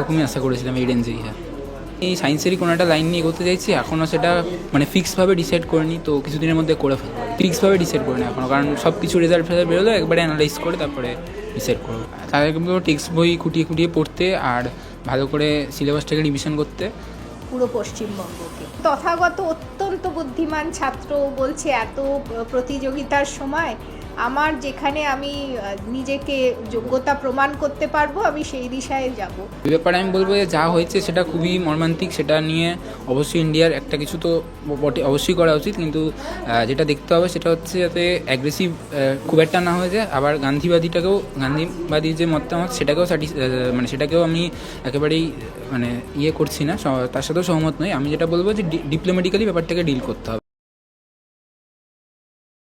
এরকমই আশা করেছিলাম এই রেঞ্জেই। হ্যাঁ, এই সায়েন্সেরই কোনো একটা লাইন নিয়ে এগোতে চাইছি, এখনও সেটা মানে ফিক্সডভাবে ডিসাইড করিনি, তো কিছুদিনের মধ্যে করে ফেলবো। ফিক্সডভাবে ডিসাইড করিনি এখনও, কারণ সব কিছু রেজাল্ট বেরোলো একবারে অ্যানালাইজ করে তারপরে ডিসাইড করবো। তাদেরকে বলবো টেক্সট বই খুঁটিয়ে খুঁটিয়ে পড়তে আর ভালো করে সিলেবাসটাকে রিভিশন করতে। পুরো পশ্চিমবঙ্গকে তথাগত অত্যন্ত বুদ্ধিমান ছাত্র বলছে এত প্রতিযোগিতার সময় আমার যেখানে আমি নিজেকে যোগ্যতা প্রমাণ করতে পারবো আমি সেই দিশায় যাব। এই ব্যাপারে আমি বলবো যে যা হয়েছে সেটা খুবই মর্মান্তিক, সেটা নিয়ে অবশ্যই ইন্ডিয়ার একটা কিছু তো অবশ্যই করা উচিত, কিন্তু যেটা দেখতে হবে সেটা হচ্ছে যাতে অ্যাগ্রেসিভ খুব একটা না হয়ে যায়। আবার গান্ধীবাদী যে মতামত সেটাকেও মানে সেটাকেও আমি একেবারেই মানে করছি না, তার সাথেও সহমত নই। আমি যেটা বলবো যে ডিপ্লোম্যাটিক্যালি ব্যাপারটাকে ডিল করতে হবে।